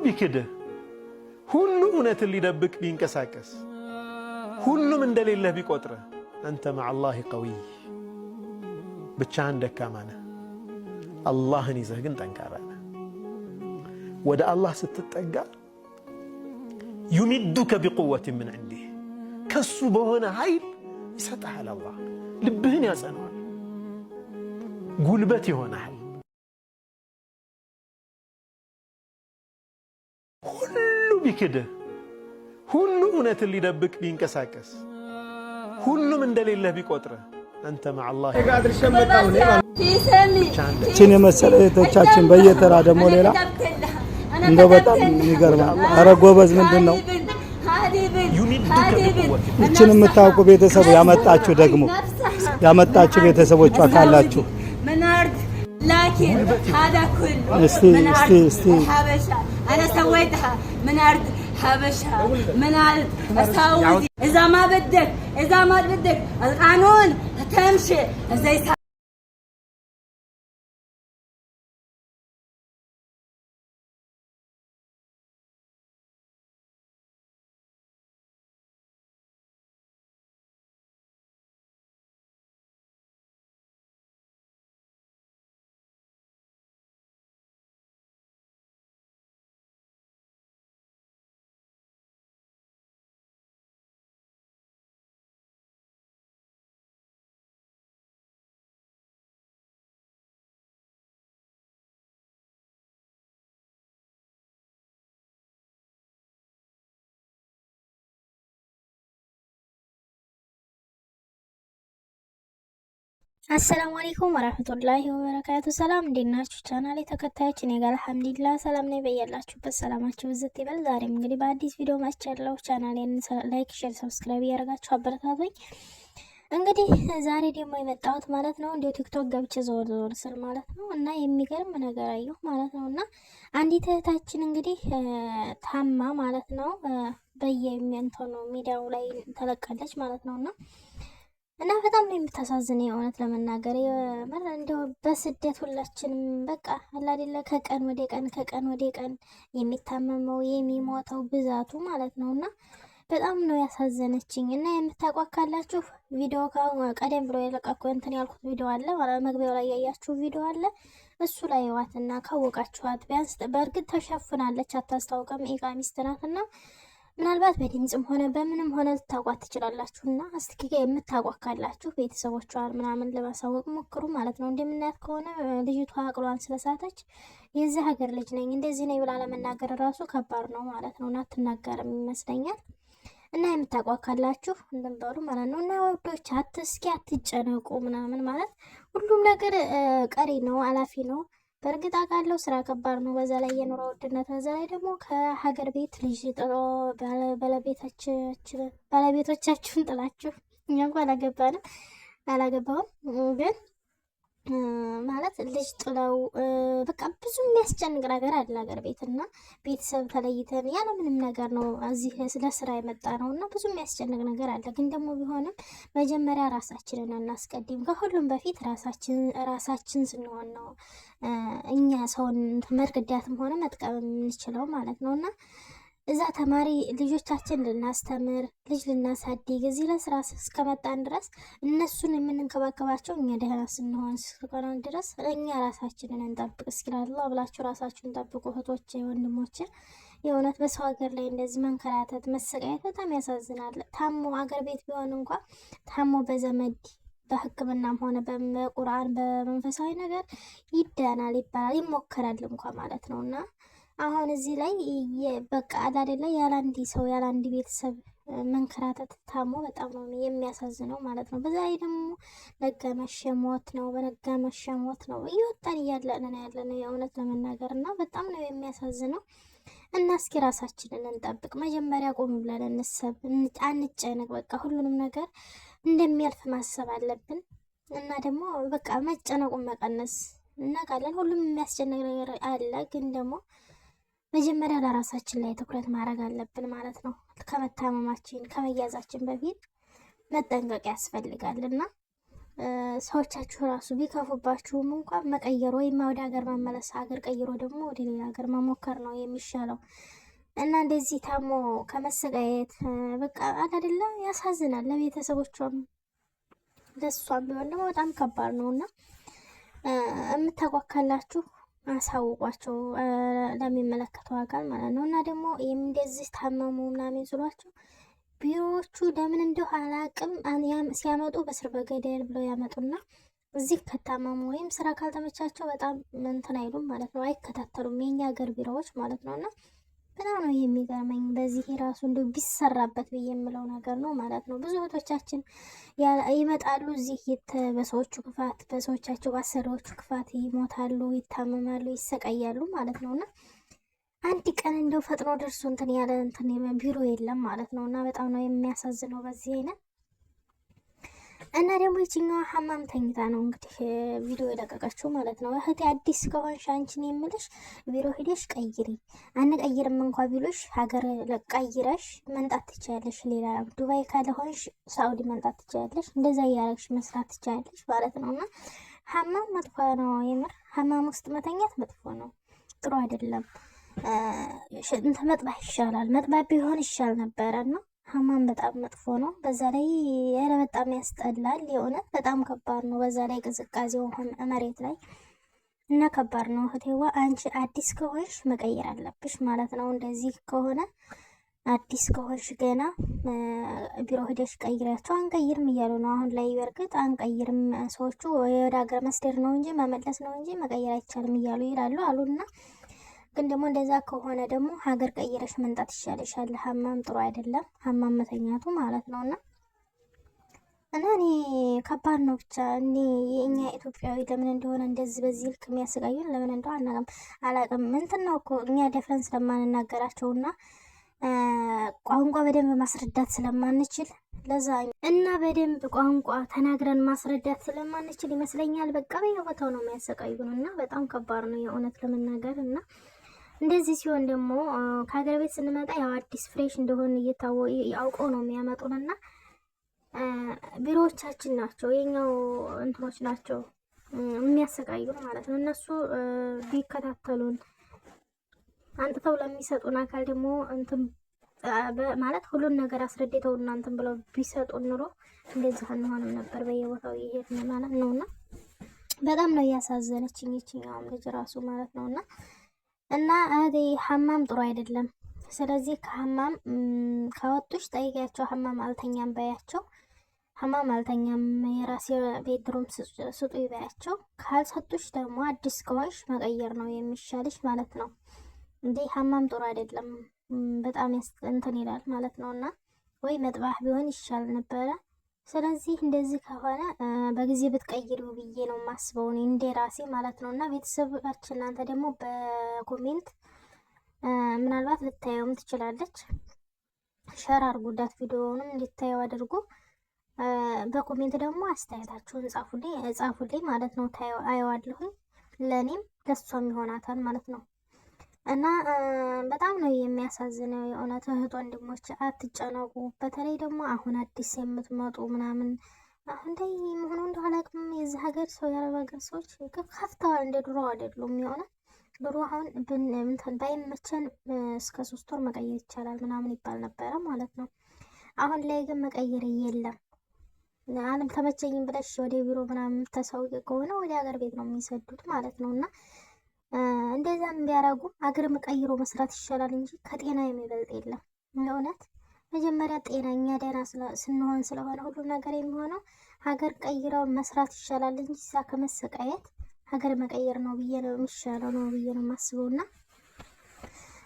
ቢክድህ ሁሉ እውነትን ሊደብቅ ቢንቀሳቀስ ሁሉም እንደሌለህ ቢቆጥርህ አንተ مع الله قوي ብቻህን ደካማ ነህ አላህን ይዘህ ግን ጠንካራ ነህ ወደ አላህ ስትጠጋ يمدك بقوة من عنده ከሱ በሆነ ኃይል ይሰጣል አላህ ልብህን ያጸናዋል ጉልበት ይሆናል ሁሉ ቢክድህ ሁሉ እውነትን ሊደብቅ ቢንቀሳቀስ ሁሉም እንደሌለህ ቢቆጥርህ አንተ مع الله እቺን የመሰለ እህቶቻችን በየተራ ደግሞ ሌላ እንደው በጣም ይገርማል። ኧረ ጎበዝ ምንድነው እቺን የምታውቁ ቤተሰቡ ያመጣችሁ ደግሞ ያመጣችሁ ቤተሰቦቿ ካላችሁ لكن هذا كله استي حبشة أنا سويتها من أرض حبشة من أرض سعودي إذا ما بدك القانون تمشي زي አሰላሙ አለይኩም ወራህመቱላሂ ወበረካቱ። ሰላም እንዴት ናችሁ? ቻናሌ ተከታዮች እኔ ጋር አልሐምዱሊላህ ሰላም ነኝ። በያላችሁበት ሰላማችሁ ብዝት ይበል። ዛሬም እንግዲህ በአዲስ ቪዲዮ መጥቻለሁ። ቻናሌን ላይክ፣ ሼር፣ ሰብስክራይብ ያደርጋችሁ አበረታቱኝ። እንግዲህ ዛሬ ደግሞ የመጣሁት ማለት ነው እንዴ ቲክቶክ ገብቼ ዞር ስል ማለት ነው እና የሚገርም ነገር አየሁ ማለት ነውና አንዲት እህታችን እንግዲህ ታማ ማለት ነው በየሚንተው ሚዲያው ላይ ተለቀቀች ማለት ነውና እና በጣም ነው የምታሳዝነው የእውነት ለመናገር ማለት እንደው በስደት ሁላችንም በቃ አላደለ ከቀን ወደ ቀን የሚታመመው የሚሞተው ብዛቱ ማለት ነውና በጣም ነው ያሳዘነችኝ። እና የምታቋካላችሁ ቪዲዮ ቀደም ብሎ የለቀቁ እንትን ያልኩት ቪዲዮ አለ መግቢያው ላይ ያያችሁ ቪዲዮ አለ እሱ ላይ ዋትና ካወቃችኋት ቢያንስ በእርግጥ ተሸፍናለች አታስታውቅም ኢቃሚስት ናትና ምናልባት በድምጽም ሆነ በምንም ሆነ ልታቋት ትችላላችሁና እስኪ የምታቋካላችሁ ቤተሰቦቿን ምናምን ለማሳወቅ ሞክሩ ማለት ነው። እንደምናያት ከሆነ ልጅቷ አቅሏን ስለሳተች የዚህ ሀገር ልጅ ነኝ እንደዚህ ነኝ ብላ ለመናገር ራሱ ከባድ ነው ማለት ነውና አትናገርም ይመስለኛል። እና የምታቋካላችሁ እንደምባሉ ማለት ነው። እና ወዶች አትስኪ አትጨነቁ ምናምን ማለት ሁሉም ነገር ቀሪ ነው አላፊ ነው። በእርግጥ አውቃለሁ ስራ ከባድ ነው። በዛ ላይ የኑሮ ውድነት፣ በዛ ላይ ደግሞ ከሀገር ቤት ልጅ ጥሎ ባለቤቶቻችሁን ጥላችሁ እኛ እንኳን አላገባውም ግን ማለት ልጅ ጥለው በቃ ብዙ የሚያስጨንቅ ነገር አለ ሀገር ቤትና ቤተሰብ ተለይተን ያለ ምንም ነገር ነው እዚህ ስለ ስራ የመጣ ነውና ብዙ የሚያስጨንቅ ነገር አለ። ግን ደግሞ ቢሆንም መጀመሪያ ራሳችንን እናስቀድም። ከሁሉም በፊት ራሳችን ስንሆን ነው እኛ ሰውን መርዳትም ሆነ መጥቀም የምንችለው ማለት ነውና እዛ ተማሪ ልጆቻችን ልናስተምር ልጅ ልናሳድግ እዚህ ለስራ እስከመጣን ድረስ እነሱን የምንንከባከባቸው እኛ ደህና ስንሆን እስከሆነ ድረስ እኛ ራሳችንን እንጠብቅ። እስኪላላ ብላችሁ ራሳችሁን ጠብቁ እህቶቼ ወንድሞቼ። የእውነት በሰው ሀገር ላይ እንደዚህ መንከራተት መሰቃየት በጣም ያሳዝናል። ታሞ አገር ቤት ቢሆን እንኳን ታሞ በዘመድ በሕክምናም ሆነ በቁርአን በመንፈሳዊ ነገር ይዳናል ይባላል ይሞከራል እንኳን ማለት ነውና አሁን እዚህ ላይ በቃ አይደለ ያላንዲ ሰው ያላንዲ ቤተሰብ መንከራተት ታሞ በጣም ነው የሚያሳዝነው ማለት ነው። በዛ ላይ ደግሞ ነገ መሸሞት ነው እየወጣን ያለነው የእውነት ለመናገርና በጣም ነው የሚያሳዝነው። እና እስኪ ራሳችንን እንጠብቅ። መጀመሪያ ቆም ብለን እንሰብ አንጨነቅ። በቃ ሁሉንም ነገር እንደሚያልፍ ማሰብ አለብን እና ደግሞ በቃ መጨነቁን መቀነስ እናውቃለን። ሁሉም የሚያስጨንቅ ነገር አለ ግን ደግሞ መጀመሪያ ለራሳችን ላይ ትኩረት ማድረግ አለብን ማለት ነው። ከመታመማችን ከመያዛችን በፊት መጠንቀቅ ያስፈልጋልና ሰዎቻችሁ ራሱ ቢከፉባችሁም እንኳን መቀየር ወይም ወደ ሀገር መመለስ፣ ሀገር ቀይሮ ደግሞ ወደ ሌላ ሀገር መሞከር ነው የሚሻለው። እና እንደዚህ ታሞ ከመሰቃየት በቃ አይደለ ያሳዝናል። ለቤተሰቦቿም ለሷም ቢሆን ደግሞ በጣም ከባድ ነው እና የምታጓካላችሁ አሳውቋቸው ለሚመለከተው አካል ማለት ነው። እና ደግሞ እንደዚህ ታመሙ ምናምን ስሏቸው ቢሮዎቹ ለምን እንደው አላቅም ሲያመጡ በስር በገደል ብለው ያመጡና እዚህ ከታመሙ ወይም ስራ ካልተመቻቸው በጣም እንትን አይሉም ማለት ነው። አይከታተሉም የኛ ሀገር ቢሮዎች ማለት ነው። እና በጣም ነው የሚገርመኝ። በዚህ ራሱ እንደው ቢሰራበት ብዬ የምለው ነገር ነው ማለት ነው። ብዙ እህቶቻችን ይመጣሉ እዚህ በሰዎቹ ክፋት፣ በሰዎቻቸው ባሰሪዎቹ ክፋት ይሞታሉ፣ ይታመማሉ፣ ይሰቃያሉ ማለት ነው። እና አንድ ቀን እንደው ፈጥኖ ደርሶ እንትን ያለ እንትን ቢሮ የለም ማለት ነው። እና በጣም ነው የሚያሳዝነው በዚህ አይነት። እና ደግሞ የትኛዋ ሀማም ተኝታ ነው እንግዲህ ቪዲዮ የለቀቀችው ማለት ነው። እህቴ አዲስ ከሆንሽ አንቺን የምልሽ ቢሮ ሄደሽ ቀይሪ፣ አንቀይርም እንኳ ቢሉሽ ሀገር ቀይረሽ መንጣት ትችያለሽ። ሌላ ዱባይ ካልሆንሽ ሳኡዲ መንጣት ትችያለሽ። እንደዛ እያረግሽ መስራት ትችያለሽ ማለት ነው። እና ሀማም መጥፎ ነው የምር። ሀማም ውስጥ መተኛት መጥፎ ነው፣ ጥሩ አይደለም። እንትን መጥባህ ይሻላል፣ መጥባህ ቢሆን ይሻል ነበረ። እና ሀማም በጣም መጥፎ ነው። በዛ ላይ ያለ በጣም ያስጠላል። የእውነት በጣም ከባድ ነው። በዛ ላይ ቅዝቃዜው መሬት ላይ እና ከባድ ነው። እህቴዋ አንቺ አዲስ ከሆንሽ መቀየር አለብሽ ማለት ነው። እንደዚህ ከሆነ አዲስ ከሆንሽ ገና ቢሮ ሄደሽ ቀይሪያቸው። አንቀይርም እያሉ ነው አሁን ላይ። በርግጥ አንቀይርም ሰዎቹ ወደ ሀገር መስደር ነው እንጂ መመለስ ነው እንጂ መቀየር አይቻልም እያሉ ይላሉ አሉና ግን ደግሞ እንደዛ ከሆነ ደግሞ ሀገር ቀይረሽ መንጣት ይሻልሻል። ሀማም ጥሩ አይደለም፣ ሀማም መተኛቱ ማለት ነው። እና እኔ ከባድ ነው ብቻ እኔ የእኛ ኢትዮጵያዊ ለምን እንደሆነ እንደዚህ በዚህ ልክ የሚያሰቃዩን ለምን እንደሆነ አላውቅም። እንትን ነው እኮ እኛ ደፍረን ስለማንናገራቸውና ቋንቋ በደንብ ማስረዳት ስለማንችል ለዛ እና በደንብ ቋንቋ ተናግረን ማስረዳት ስለማንችል ይመስለኛል በቃ በየቦታው ነው የሚያሰቃዩን። እና በጣም ከባድ ነው የእውነት ለመናገር። እና እንደዚህ ሲሆን ደግሞ ከሀገር ቤት ስንመጣ ያው አዲስ ፍሬሽ እንደሆን አውቀው ነው የሚያመጡንና ቢሮዎቻችን ናቸው የኛው እንትኖች ናቸው የሚያሰቃዩን ማለት ነው። እነሱ ቢከታተሉን አንጥተው ለሚሰጡን አካል ደግሞ እንትን ማለት ሁሉን ነገር አስረድተው እናንተን ብለው ቢሰጡን ኑሮ እንደዚህ አንሆንም ነበር በየቦታው ይሄድን ማለት ነውና በጣም ነው ያሳዘነችኝ ይችኛውም ልጅ ራሱ ማለት ነውና እና አዲ ሐማም ጥሩ አይደለም። ስለዚህ ከሐማም ካወጡሽ ጠይቂያቸው። ሐማም አልተኛም ባያቸው። ሐማም አልተኛም የራሴ ቤድሩም ስጡ ይባያቸው። ካልሰጡሽ ደግሞ አዲስ ከሆንሽ መቀየር ነው የሚሻልሽ ማለት ነው። እንዴ ሐማም ጥሩ አይደለም፣ በጣም እንትን ይላል ማለት ነውና ወይ መጥባህ ቢሆን ይሻል ነበረ። ስለዚህ እንደዚህ ከሆነ በጊዜ ብትቀይሩ ብዬ ነው ማስበው እኔ እንደ ራሴ ማለት ነውና ቤተሰባችን እናንተ ደግሞ በኮሜንት ምናልባት ልታየውም ትችላለች። ሸር አድርጉላት፣ ቪዲዮውንም እንድታየው አድርጉ። በኮሜንት ደግሞ አስተያየታችሁን ጻፉልኝ ማለት ነው። አየዋለሁኝ ለኔም ለሷም ይሆናታል ማለት ነው። እና በጣም ነው የሚያሳዝነው የእውነት እህት ወንድሞች አትጨነቁ። በተለይ ደግሞ አሁን አዲስ የምትመጡ ምናምን አሁን ላይ መሆኑ እንደው አላውቅም። የዚህ ሀገር ሰው የአረብ ሀገር ሰዎች ከፍተዋል፣ እንደ ድሮ አይደሉም። የሆነ ድሮ አሁን እንትን ባይመቸን እስከ 3 ወር መቀየር ይቻላል ምናምን ይባል ነበረ ማለት ነው። አሁን ላይ ግን መቀየር የለም። አለም ተመቸኝም ብለሽ ወደ ቢሮ ምናምን ተሰውቂ ከሆነ ወደ ሀገር ቤት ነው የሚሰዱት ማለት ነውና እንደዛም ቢያረጉ አገር መቀይሮ መስራት ይሻላል እንጂ ከጤና የሚበልጥ የለም። ለእውነት መጀመሪያ ጤናኛ ደህና ስንሆን ስለሆነ ሁሉ ነገር የሚሆነው ሀገር ቀይረው መስራት ይሻላል እንጂ እዛ ከመሰቃየት ሀገር መቀየር ነው ብዬ ነው የሚሻለው ነው ብዬ ነው የማስበውና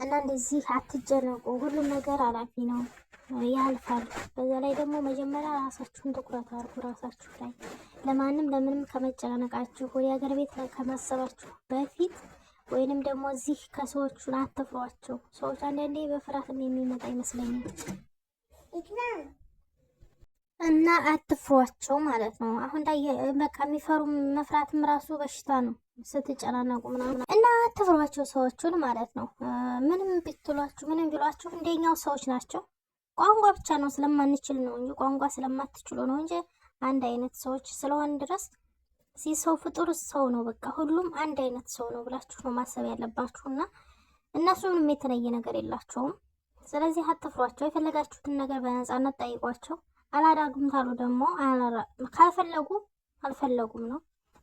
እና እንደዚህ አትጨነቁ። ሁሉም ነገር አላፊ ነው፣ ያልፋል። በዛ ላይ ደግሞ መጀመሪያ ራሳችሁን ትኩረት አድርጉ፣ ራሳችሁ ላይ ለማንም ለምንም ከመጨናነቃችሁ ወደ ሀገር ቤት ከማሰባችሁ በፊት ወይንም ደግሞ እዚህ ከሰዎቹን አትፍሯቸው። ሰዎች አንዳንዴ በፍርሃትም የሚመጣ ይመስለኛል እና አትፍሯቸው ማለት ነው። አሁን ላይ በቃ የሚፈሩ መፍራትም ራሱ በሽታ ነው ስትጨናነቁ ምናምን እና አትፍሯቸው ሰዎቹን ማለት ነው። ምንም ቢትሏችሁ ምንም ቢሏችሁ እንደኛው ሰዎች ናቸው። ቋንቋ ብቻ ነው ስለማንችል ነው እንጂ ቋንቋ ስለማትችሉ ነው እንጂ አንድ አይነት ሰዎች ስለሆን ድረስ ሰው ፍጡር ሰው ነው። በቃ ሁሉም አንድ አይነት ሰው ነው ብላችሁ ነው ማሰብ ያለባችሁና እነሱ ምንም የተለየ ነገር የላቸውም። ስለዚህ አትፍሯቸው። የፈለጋችሁትን ነገር በነፃነት ጠይቋቸው። አላዳግም ታሉ ደግሞ ካልፈለጉ አልፈለጉም ነው።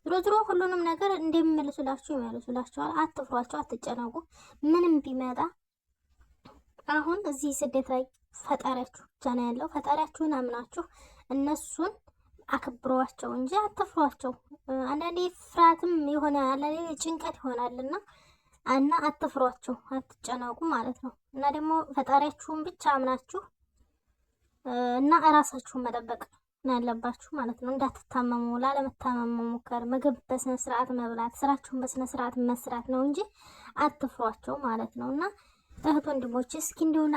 ዝሮ ሁሉንም ነገር እንደሚመልሱላችሁ ይመልሱላችኋል። አትፍሯቸው፣ አትጨነቁ። ምንም ቢመጣ አሁን እዚህ ስደት ላይ ፈጣሪያችሁ ብቻ ነው ያለው። ፈጣሪያችሁን አምናችሁ እነሱን አክብሯቸው እንጂ አትፍሯቸው። አንዳንዴ ፍርሃትም የሆነ አንዳንዴ ጭንቀት ይሆናልና እና አትፍሯቸው፣ አትጨነቁ ማለት ነው። እና ደግሞ ፈጣሪያችሁን ብቻ አምናችሁ እና እራሳችሁን መጠበቅ ነው ያለባችሁ ማለት ነው። እንዳትታመሙ፣ ላለመታመም መሞከር፣ ምግብ በስነ ስርዓት መብላት፣ ስራችሁን በስነ ስርዓት መስራት ነው እንጂ አትፍሯቸው ማለት ነው። እና እህት ወንድሞች እስኪ እንደውና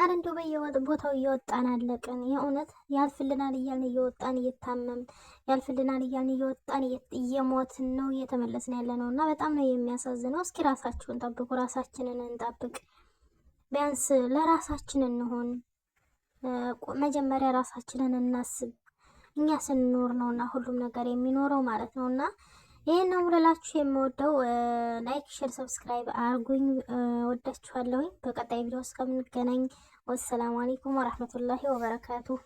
እንደው በየቦታው እየወጣን አለቅን። የእውነት ያልፍልናል እያልን እየወጣን እየታመም ያልፍልናል እያልን እየወጣን እየሞትን ነው እየተመለስን ያለ ነው እና በጣም ነው የሚያሳዝነው። እስኪ ራሳችሁን ጠብቁ፣ ራሳችንን እንጠብቅ። ቢያንስ ለራሳችን እንሆን። መጀመሪያ ራሳችንን እናስብ። እኛ ስንኖር ነውና ሁሉም ነገር የሚኖረው ማለት ነውና ይሄን ነው ልላችሁ የምወደው። ላይክ፣ ሼር፣ ሰብስክራይብ አርጉኝ። ወዳችኋለሁ። በቀጣይ ቪዲዮ እስከምንገናኝ ወሰላሙ አለይኩም ወራህመቱላሂ ወበረካቱሁ።